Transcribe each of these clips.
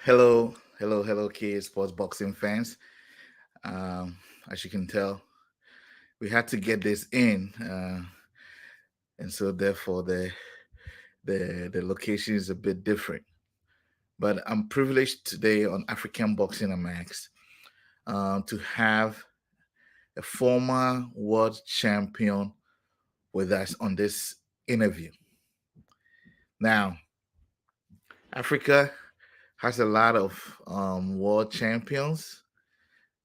Hello, kids, sports boxing fans. Um, as you can tell, we had to get this in, and so therefore the location is a bit different. But I'm privileged today on African Boxing Max to have a former world champion with us on this interview. Now, Africa has a lot of world champions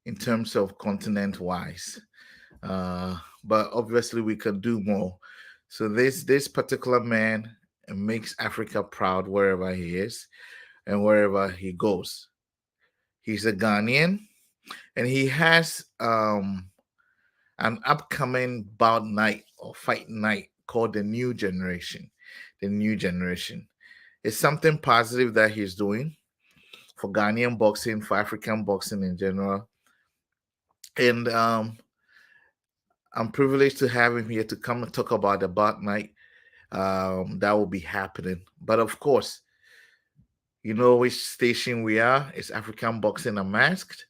in terms of continent wise. But obviously we could do more. So this particular man makes Africa proud wherever he is and wherever he goes. He's a Ghanaian, and he has an upcoming bout night or fight night called the New Generation. The New Generation. It's something positive that he's doing for Ghanaian boxing, for African boxing in general. And I'm privileged to have him here to come and talk about the bout night that will be happening. But of course, you know which station we are. It's African Boxing Unmasked.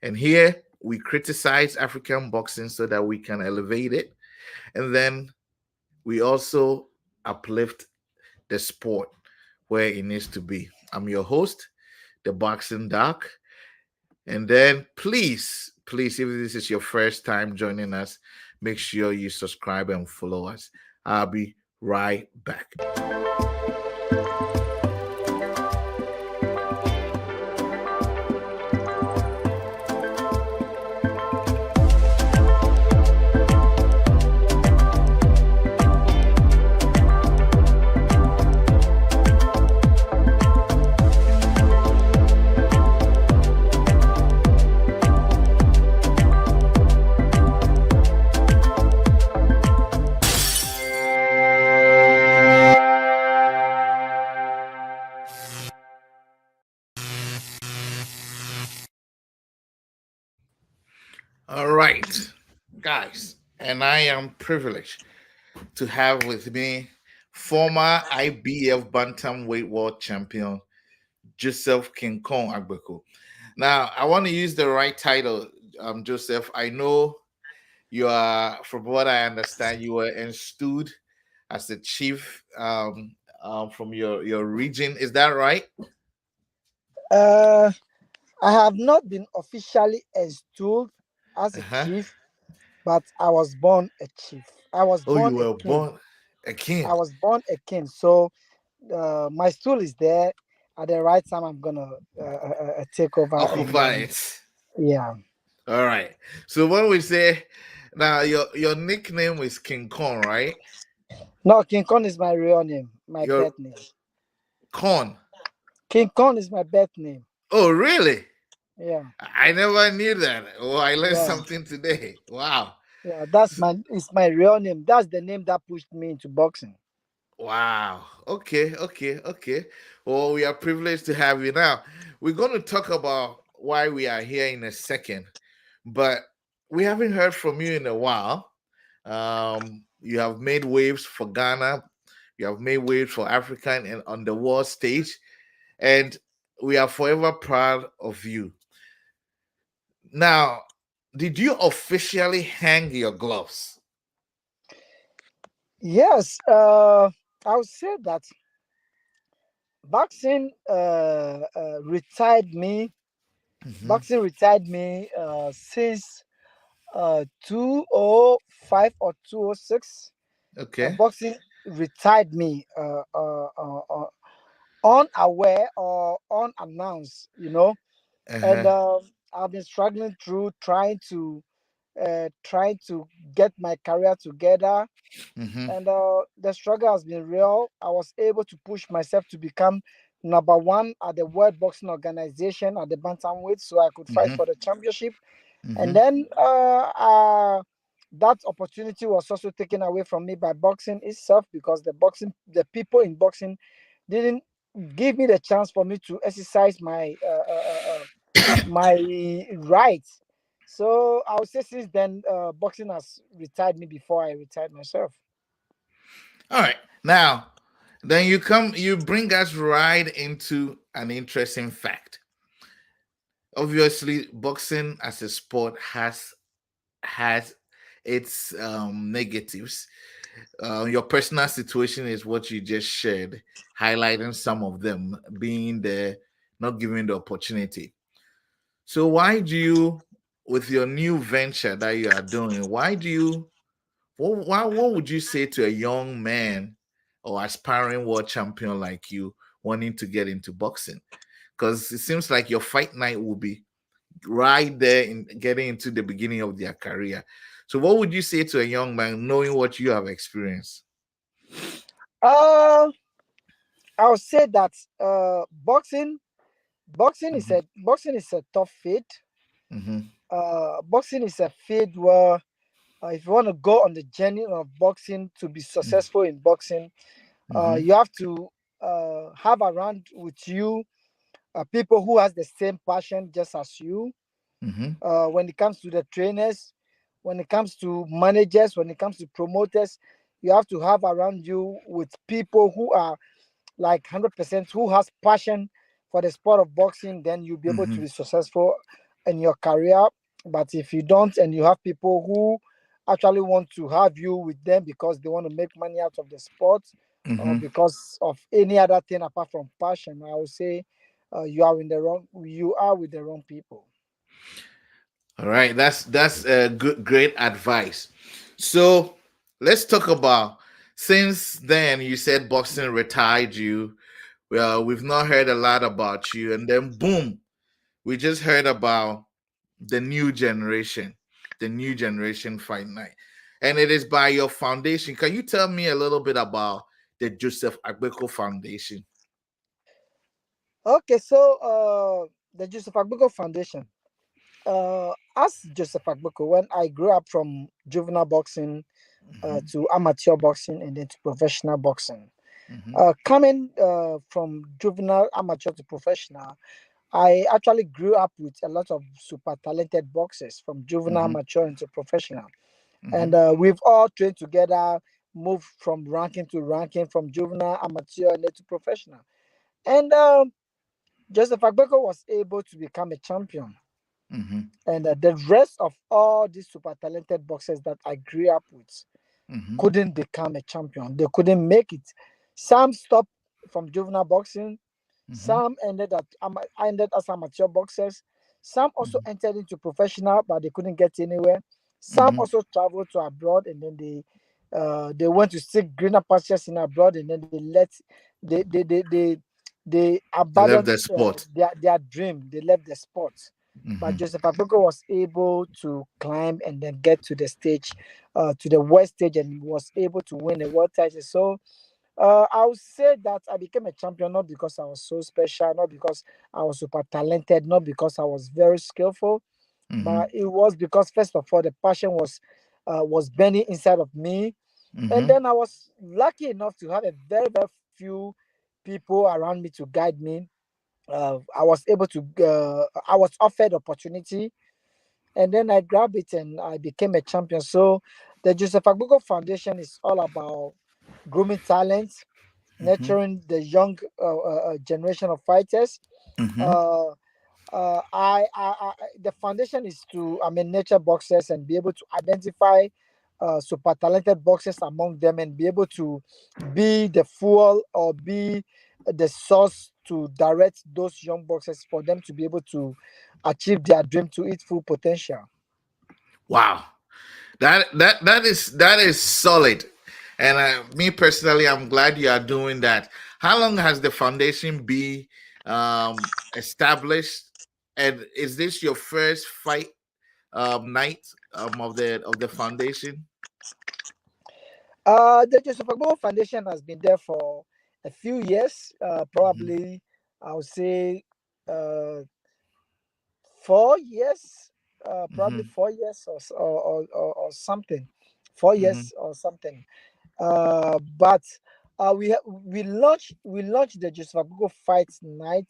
And here we criticize African boxing so that we can elevate it. And then we also uplift the sport where it needs to be. I'm your host, the Boxing Doc. And then please, if this is your first time joining us, make sure you subscribe and follow us. I'll be right back. All right, guys, and I am privileged to have with me former IBF Bantamweight World Champion Joseph King Kong Agbeko. Now, I want to use the right title, Joseph. I know you are, from what I understand, you were installed as the chief from your region. Is that right? Uh, I have not been officially installed as Uh a huh. chief, but I was born a chief. I was Oh, you born a were king. born a king. I was born a king. So my stool is there. At the right time, I'm gonna take over. And Occupy it. yeah, All right. So when we say now your nickname is King Kong, right? no, King Kong is my real name, my Your birth name. Kong. King Kong is my birth name. Oh, really? Yeah, I never knew that. Oh, I learned yeah, something today. Wow. yeah. That's my. It's my real name. That's the name that pushed me into boxing. Wow. Okay. Well, we are privileged to have you now. We're going to talk about why we are here in a second, but we haven't heard from you in a while. You have made waves for Ghana, you have made waves for Africa and on the world stage, and we are forever proud of you. Now, did you officially hang your gloves? Yes, I would say that boxing retired me. Hmm. Boxing retired me since 2005 or 206. Okay. Boxing retired me unaware or unannounced, and Uh-huh. I've been struggling through trying to get my career together, Hmm. and the struggle has been real. I was able to push myself to become number one at the World Boxing Organization at the bantamweight, so I could fight Hmm. for the championship. And Hmm. then that opportunity was also taken away from me by boxing itself, because the people in boxing didn't give me the chance for me to exercise my rights. So I would say since then, boxing has retired me before I retired myself. All right. Now, Then you bring us right into an interesting fact. Obviously, boxing as a sport has its negatives. Your personal situation is what you just shared, highlighting some of them, being the not given the opportunity. So why do you, with your new venture that you are doing, why do you what would you say to a young man or aspiring world champion like you wanting to get into boxing? Because it seems like your fight night will be right there in getting into the beginning of their career. So what would you say to a young man knowing what you have experienced? Uh, I'll say that Mm-hmm, boxing is a tough field. mm-hmm, Boxing is a field where if you want to go on the journey of boxing to be successful in boxing, mm-hmm, you have to have around with you people who has the same passion just as you. mm-hmm, When it comes to the trainers, when it comes to managers, when it comes to promoters, you have to have around you with people who are like 100% who has passion for the sport of boxing. Then you'll be able to mm-hmm, be successful in your career. But if you don't, and you have people who actually want to have you with them because they want to make money out of the sport or mm-hmm. because of any other thing apart from passion, I would say you are with the wrong people. All right, that's a good great advice. So let's talk about, since then you said boxing retired you. Well, we've not heard a lot about you, and then boom, we just heard about the new generation, the new generation fight night, and it is by your foundation. Can you tell me a little bit about the Joseph Agbeko Foundation? Okay, so the Joseph Agbeko Foundation. As Joseph Agbeko, when I grew up from juvenile boxing Mm-hmm, to amateur boxing and then to professional boxing, mm-hmm, coming from juvenile amateur to professional, I actually grew up with a lot of super talented boxers from juvenile mm-hmm, amateur into professional, mm-hmm, and we've all trained together, moved from ranking to ranking, from juvenile amateur and then to professional, and Joseph Agbeko was able to become a champion. mm-hmm, And the rest of all these super talented boxers that I grew up with mm-hmm, couldn't become a champion. They couldn't make it. Some stopped from juvenile boxing. mm-hmm, Some ended as amateur boxers. Some also entered into professional, but they couldn't get anywhere. Some mm-hmm. also traveled to abroad, and then they went to seek greener pastures in abroad, and then they They left abandoned the sport. their dream. They left the sport. But Mm-hmm, Joseph Agbeko was able to climb and then get to the stage, to the world stage, and was able to win a world title. So I would say that I became a champion not because I was so special, not because I was super talented, not because I was very skillful, mm-hmm, but it was because first of all the passion was burning inside of me, and mm-hmm, then I was lucky enough to have a very few people around me to guide me. I was offered opportunity, and then I grabbed it and I became a champion. So the Joseph Agbeko Foundation is all about grooming talent, mm-hmm, nurturing the young generation of fighters. mm-hmm, Uh, the foundation is to, I mean, nurture boxers and be able to identify super talented boxers among them and be able to be the fuel or be the source to direct those young boxers for them to be able to achieve their dream to its full potential. Wow. That is solid, and me personally, I'm glad you are doing that. How long has the foundation been established, and is this your first fight night of the foundation? The Joseph Agbo Foundation has been there for a few years, Mm-hmm, probably I would say uh, 4 years, probably mm-hmm, 4 years or something, 4 years mm-hmm, or something. But we launched the Joseph Agogo Fight Night.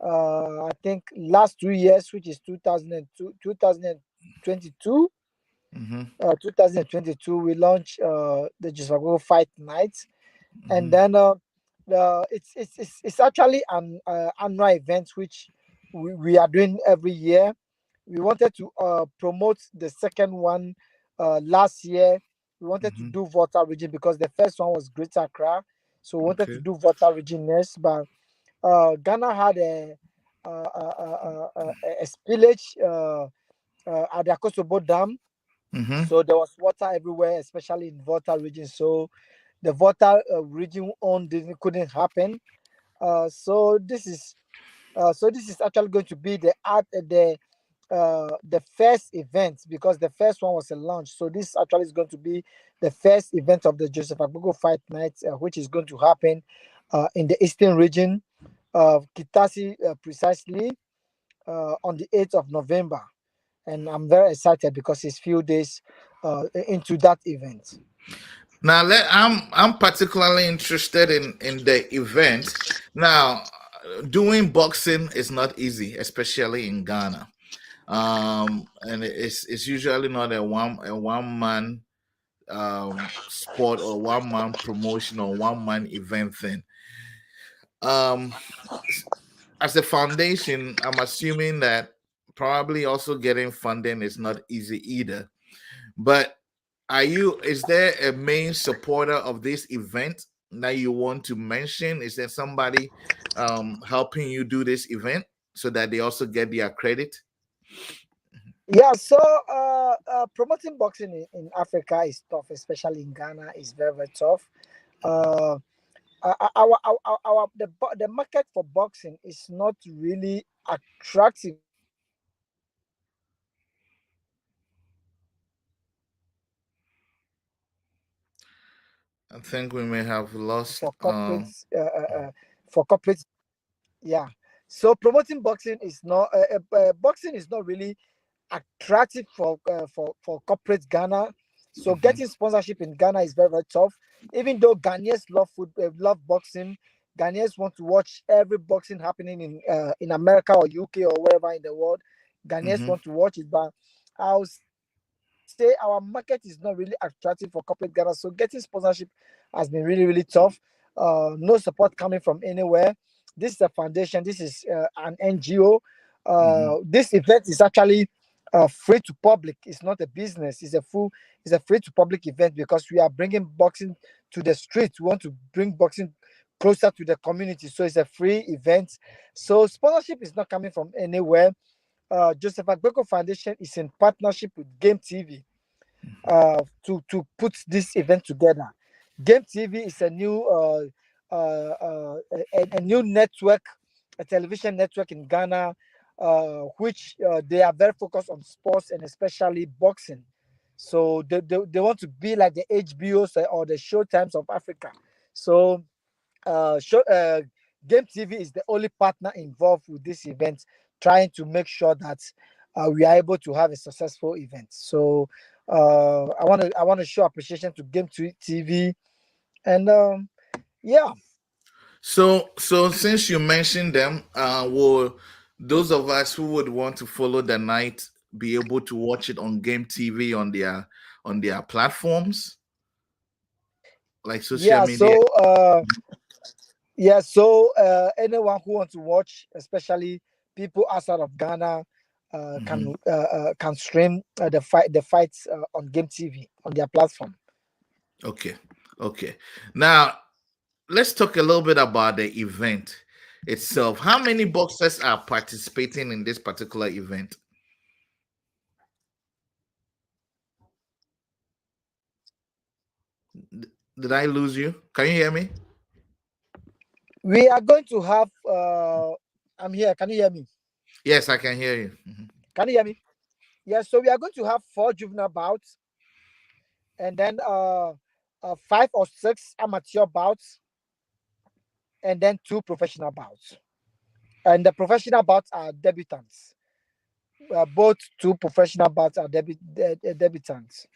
I think last 2 years, which is 2002, 2022. mm-hmm, 2022, we launched the Joseph Agogo Fight Night, and mm-hmm, then It's actually an annual event which we are doing every year. We wanted to promote the second one last year. We wanted to Hmm. do Volta region because the first one was Greater Accra, so we wanted to Okay. do Volta region next. But Ghana had a spillage at the Akosobo Dam, Hmm. so there was water everywhere, especially in Volta region. So the Volta region on didn't couldn't happen. So this is actually going to be the first event because the first one was a launch. So this actually is going to be the first event of the Joseph Agbeko Fight Night, which is going to happen in the Eastern region of Kitasi, precisely on the 8th of November. And I'm very excited because it's few days into that event. Now, I'm particularly interested in the event. Now, doing boxing is not easy, especially in Ghana. And it's usually not a one man sport or one man promotion or one man event thing. Um, as a foundation, I'm assuming that probably also getting funding is not easy either. But is there a main supporter of this event that you want to mention? Is there somebody helping you do this event so that they also get their credit? Yeah, so promoting boxing in Africa is tough, especially in Ghana. Is very very tough. Uh, the market for boxing is not really attractive for corporates I think we may have lost. for corporates. Yeah, so promoting boxing is not boxing is not really attractive for corporate Ghana. So Mhm, getting sponsorship in Ghana is very very tough. Even though Ghanaians love boxing, Ghanaians want to watch every boxing happening in America or UK or wherever in the world. Ghanaians mhm. want to watch it, but I'll say our market is not really attractive for corporate Ghana. So getting sponsorship has been really really tough. No support coming from anywhere. This is a foundation. This is an NGO. Mhm. This event is actually free to public. It's not a business. It's a free to public event because we are bringing boxing to the street. We want to bring boxing closer to the community. So it's a free event. So sponsorship is not coming from anywhere. Joseph Agbeko Foundation is in partnership with Game TV to put this event together. Game TV is a new network, a television network in Ghana, which they are very focused on sports and especially boxing. So they want to be like the HBOs or the Showtimes of Africa. So show Game TV is the only partner involved with this event, trying to make sure that we are able to have a successful event. So I want to show appreciation to Game TV, and yeah. So since you mentioned them, will those of us who would want to follow the night be able to watch it on Game TV on their platforms like social Yeah, media? anyone who wants to watch, especially people outside of Ghana, Mhm. can stream the fights on Game TV on their platform. Okay, okay. Now let's talk a little bit about the event itself. How many boxers are participating in this particular event? Did I lose you? Can you hear me? We are going to have. I'm here. Can you hear me? Yes, I can hear you. Mhm. Can you hear me? Yes. So we are going to have four juvenile bouts, and then five or six amateur bouts, and then two professional bouts. And the professional bouts are debutants. Both two professional bouts are debutants.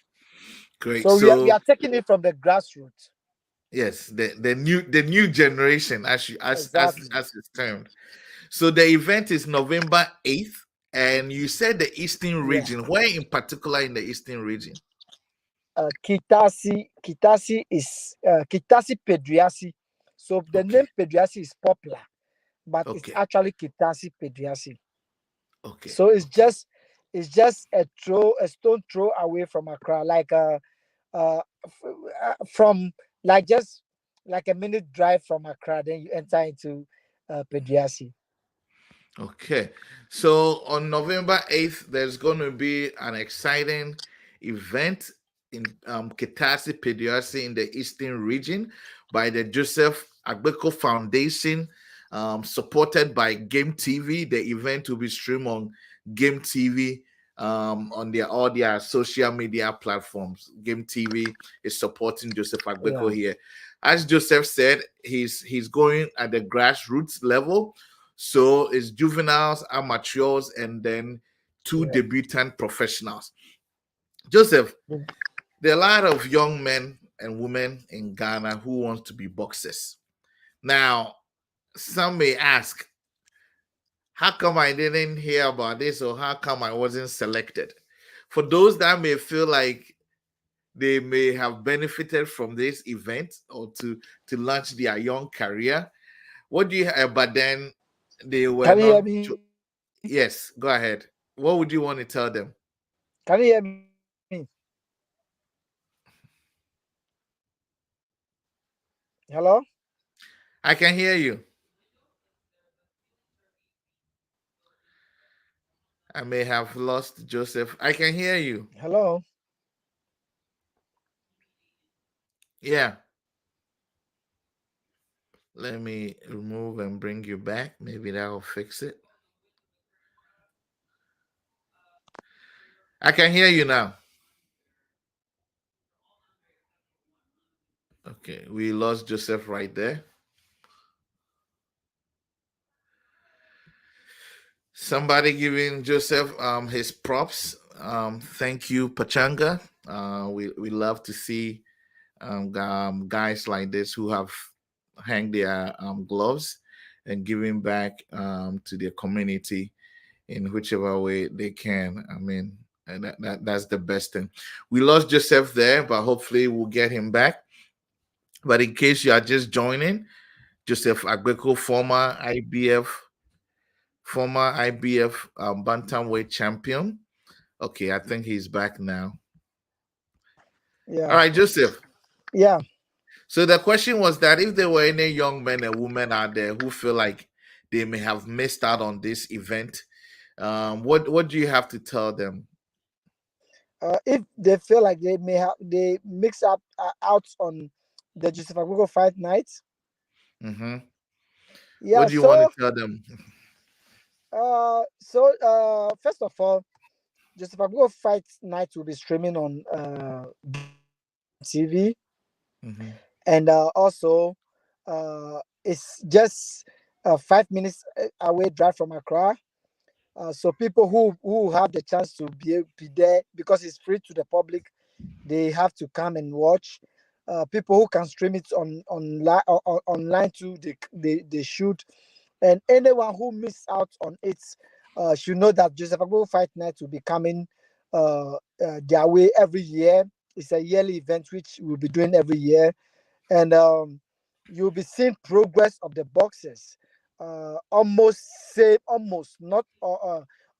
Great. So we So are taking it from the grassroots. yes, the new generation, Exactly. as it's termed. So the event is November 8th, and you said the Eastern Yeah. region. Where in particular in the Eastern region? Kitasi Kitasi is Kitasi Pedriasi. So the Okay. name Pediasi is popular, but it's Okay. actually Kitasi Pediasi. Okay. So Okay. it's just a stone throw away from Accra, like from like just like a minute drive from Accra. Then you enter into Pediasi. Okay. So on November 8th, there's going to be an exciting event in Kitasi Pediasi in the Eastern region by the Joseph Agbeko Foundation, supported by Game TV. The event will be streamed on Game TV on their all their social media platforms. Game TV is supporting Joseph Agbeko Yeah, here. As Joseph said, he's going at the grassroots level, so it's juveniles, amateurs, and then two yeah. debutant professionals. Joseph, Mm. there are a lot of young men and women in Ghana who want to be boxers. Now, some may ask, how come I didn't hear about this, or how come I wasn't selected? For those that may feel like they may have benefited from this event or to launch their young career, what do you but then they were Can you hear not me? yes, go ahead. What would you want to tell them? Can you hear me? Hello, I can hear you. I may have lost Joseph. I can hear you. hello. Yeah. Let me remove and bring you back. Maybe that will fix it. I can hear you now. Okay. We lost Joseph right there. Somebody giving Joseph his props. Thank you, Pachanga. We love to see guys like this who have hang their gloves and giving back to their community in whichever way they can. I mean, and that's the best thing. We lost Joseph there, but hopefully we'll get him back. But in case you are just joining, Joseph Agbeko, former IBF Bantamweight champion. Okay, I think he's back now. All Yeah, right, Joseph. yeah. So the question was that if there were any young men and women out there who feel like they may have missed out on this event, what do you have to tell them? If they feel like they mix up out on the Joseph Agbeko Fight Night. Hmm. Yeah. What do you want to So tell them? first of all, Joseph Agbeko Fight Night will be streaming on Game TV, Hmm. and also it's just 5 minutes away drive from Accra. So people who have the chance to be there, because it's free to the public, they have to come and watch. People who can stream it online too, they should. And anyone who miss out on it should know that Joseph Agbeko Fight Night will be coming their way every year. It's a yearly event which we'll be doing every year, and you'll be seeing progress of the boxes. Almost same, almost not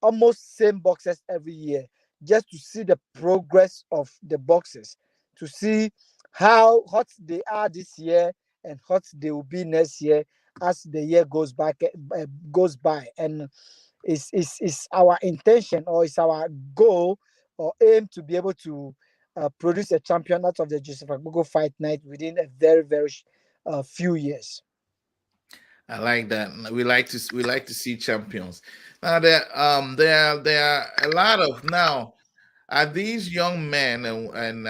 almost same boxes every year, just to see the progress of the boxes, to see how hot they are this year and hot they will be next year as the year goes by. And it's our intention, or it's our goal or aim, to be able to produce a champion out of the Joseph Agbeko Fight Night within a very few years. I like that. We like to see champions. Now there are a lot of now. Are these young men and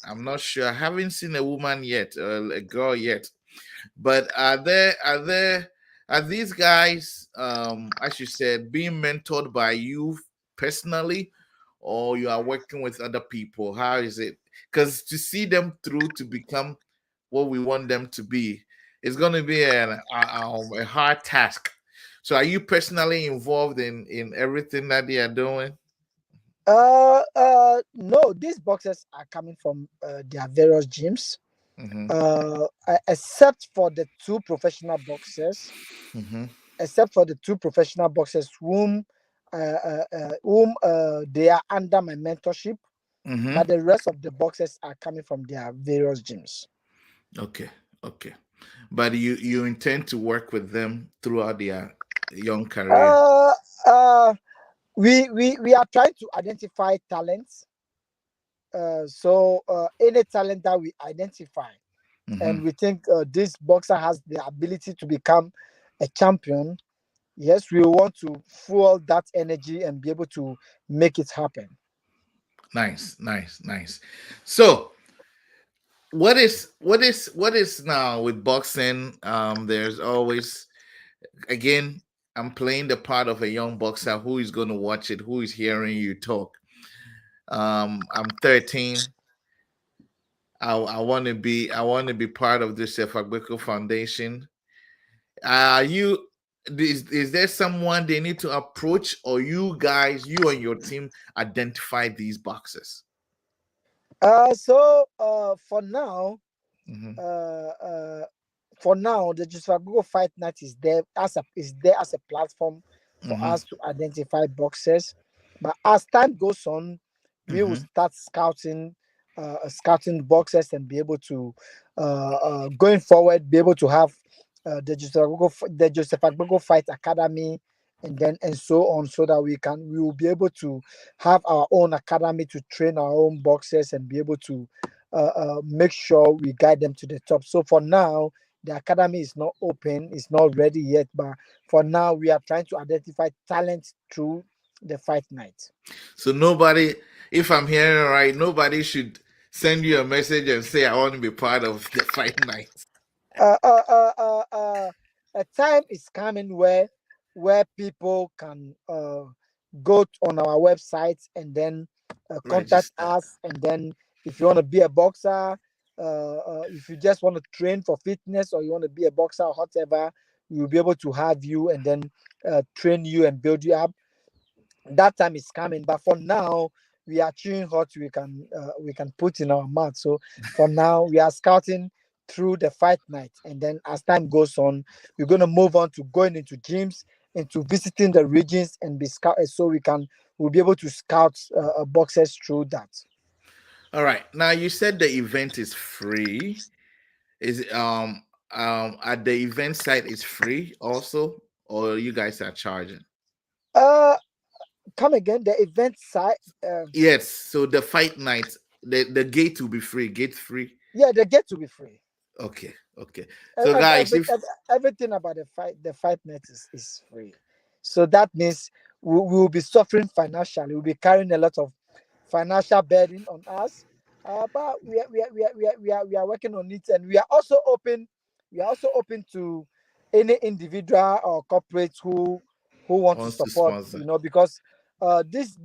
I'm not sure. I haven't seen a woman yet, or a girl yet. But are these guys, as you said, being mentored by you personally, or you are working with other people? How is it? Because to see them through to become what we want them to be, it's going to be a hard task. So, are you personally involved in everything that they are doing? No, these boxes are coming from their various gyms. Mm-hmm. except for the two professional boxers, Mm-hmm. whom they are under my mentorship, Mm-hmm. but the rest of the boxers are coming from their various gyms. Okay. Okay. But you intend to work with them throughout their young career. Uh, uh, we are trying to identify talents. So any talent that we identify Mm-hmm. and we think this boxer has the ability to become a champion, yes, we want to fuel that energy and be able to make it happen. Nice, nice, nice. So what is now with boxing? There's always, again, I'm playing the part of a young boxer who is going to watch it, who is hearing you talk. I'm 13. I want to be part of the Joseph Agbeko Foundation. You is there someone they need to approach, or you guys, you and your team identify these boxes? So Hmm. uh, uh, for now, the Joseph Google Fight Night is there as a platform for Hmm. us to identify boxers. But as time goes on, we will Hmm. start scouting boxers and be able to, going forward, be able to have the Joseph Agbeko Fight Academy, and so on, so that we will be able to have our own academy to train our own boxers and be able to make sure we guide them to the top. So for now, the academy is not open, it's not ready yet, but for now, we are trying to identify talent through the fight night. So nobody, if I'm hearing right, nobody should send you a message and say I want to be part of the fight night. uh, uh, uh, uh, uh, a time is coming where people can go on our website and then contact Register. us, and then if you want to be a boxer, if you just want to train for fitness, or you want to be a boxer or whatever, we will be able to have you and then train you and build you up. That time is coming, but for now we are chewing what we can put in our mouth. So for now we are scouting through the fight night, and then as time goes on, we're going to move on to going into gyms, into visiting the regions and be scout, so we'll be able to scout boxers through that. All right. Now you said the event is free. Is at the event site is free also, or you guys are charging? uh Come again, the event site. Yes. So the fight night, the gate will be free. Gate free. Yeah, they get to be free. Okay. Okay. So guys, Every, if everything about the fight net is free. So that means we will be suffering financially. We'll be carrying a lot of financial burden on us. But we are working on it, and we are also open to any individual or corporate who want to wants to support, sponsor. because this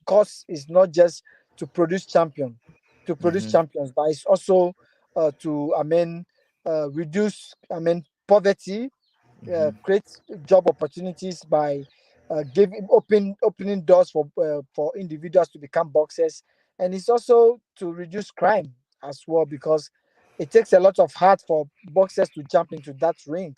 course is not just to produce Hmm. champions, but it's also to, reduce, poverty, Hmm. create job opportunities by opening doors for individuals to become boxers, and it's also to reduce crime as well, because it takes a lot of heart for boxers to jump into that ring.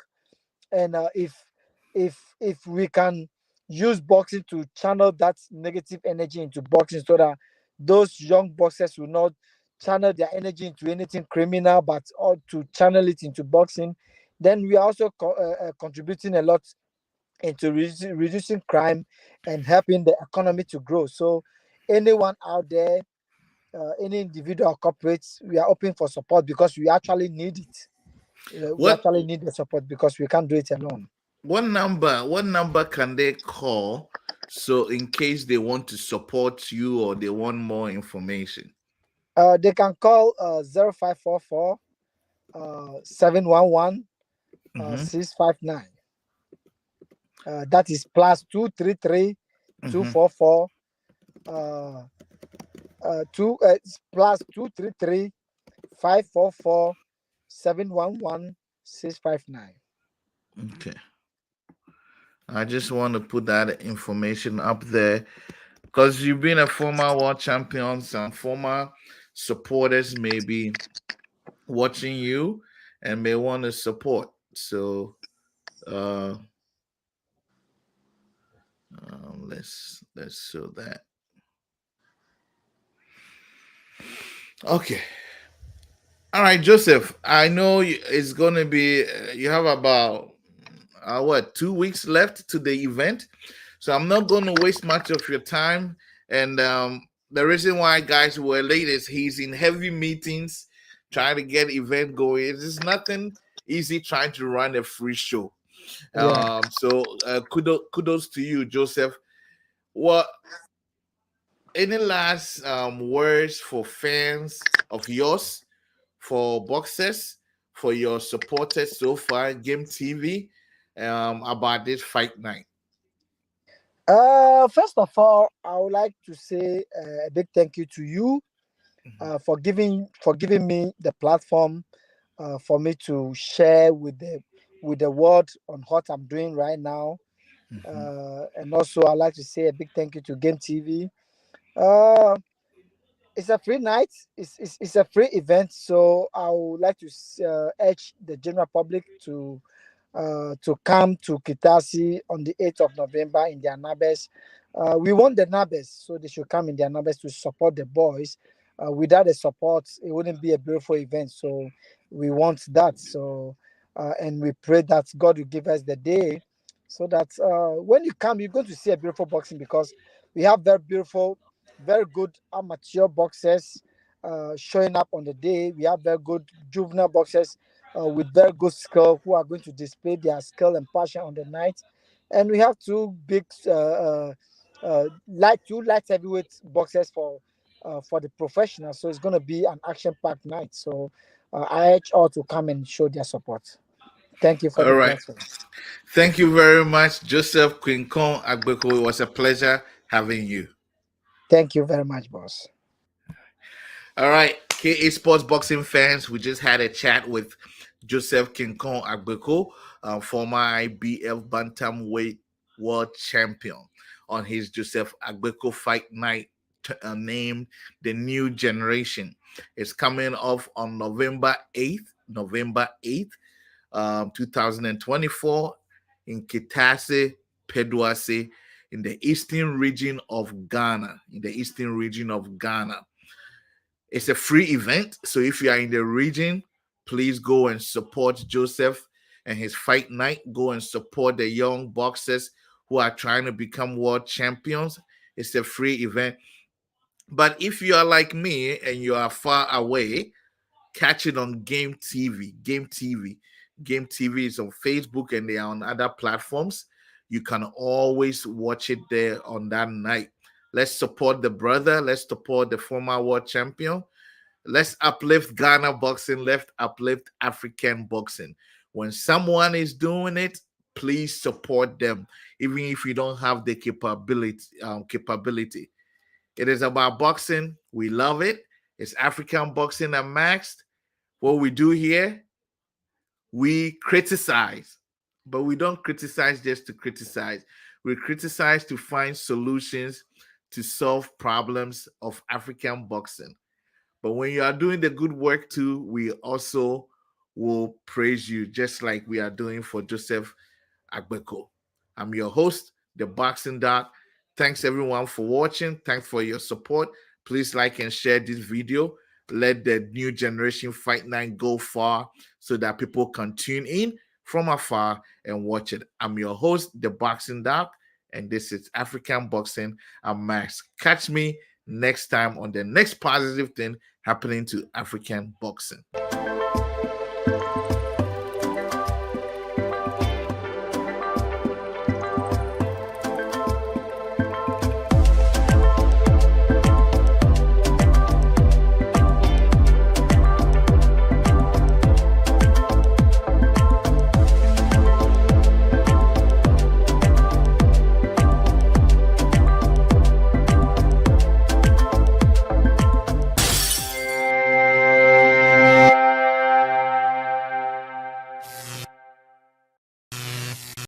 And if we can use boxing to channel that negative energy into boxing, so that those young boxers will not channel their energy into anything criminal, but or to channel it into boxing, then we are also contributing a lot into reducing crime and helping the economy to grow. So anyone out there, any individual or corporates, we are open for support, because we actually need it. We What actually need the support because we can't do it alone. what number can they call, so in case they want to support you or they want more information? They can call 0544 711 Hmm. 659. That is plus 233 Hmm. 244 uh, two plus 233 544 711 659. Okay. I just want to put that information up there because you've been a former world champion, some former supporters may be watching you and may want to support. So uh, let's show that. Okay. All right, Joseph. I know it's gonna be. You have about what 2 weeks left to the event, so I'm not going to waste much of your time. And the reason why guys were late is he's in heavy meetings, trying to get event going. It's nothing easy trying to run a free show. Yeah. So kudos to you, Joseph. What any last words for fans of yours, for boxers, for your supporters so far, Game TV, about this fight night? First of all, I would like to say a big thank you to you for giving me the platform for me to share with the world on what I'm doing right now. Mhm. And also, I'd like to say a big thank you to Game TV. Uh, it's a free night. It's a free event, so I would like to urge the general public to come to Kitasi on the 8th of November in their numbers. We want the numbers, so they should come in their numbers to support the boys. Without the support, it wouldn't be a beautiful event. So we want that. So and we pray that God will give us the day, so that when you come, you're going to see a beautiful boxing, because we have very beautiful, very good amateur boxers showing up on the day. We have very good juvenile boxers with very good skill, who are going to display their skill and passion on the night. And we have two light heavyweight boxers for the professionals. So it's going to be an action-packed night. So I urge all to come and show their support. Thank you for All the right. platform. Thank you very much, Joseph Quincon Agbeko. It was a pleasure having you. Thank you very much, boss. All right, KA Sports Boxing fans, we just had a chat with Joseph Quincon Agbeko, former IBF Bantamweight World Champion, on his Joseph Agbeko Fight Night, named The New Generation. It's coming off on November 8th, 2024, in Kitase, Peduase, in the eastern region of Ghana. It's a free event, so if you are in the region, please go and support Joseph and his fight night. Go and support the young boxers who are trying to become world champions. It's a free event. But if you are like me and you are far away, catch it on Game TV. Game TV is on Facebook and they are on other platforms. You can always watch it there on that night. Let's support the brother. Let's support the former world champion. Let's uplift Ghana boxing. Let's uplift African boxing. When someone is doing it, please support them, even if you don't have the capability. It is about boxing. We love it. It's African boxing unmasked. What we do here, we criticize, but we don't criticize just to criticize. We criticize to find solutions to solve problems of African boxing. But when you are doing the good work too, we also will praise you, just like we are doing for Joseph Agbeko. I'm your host, the Boxing Doc. Thanks everyone for watching. Thanks for your support. Please like and share this video. Let the new generation fight night go far so that people can tune in from afar and watch it. I'm your host, the Boxing Doc, and this is African Boxing Unmasked. Catch me next time on the next positive thing happening to African boxing.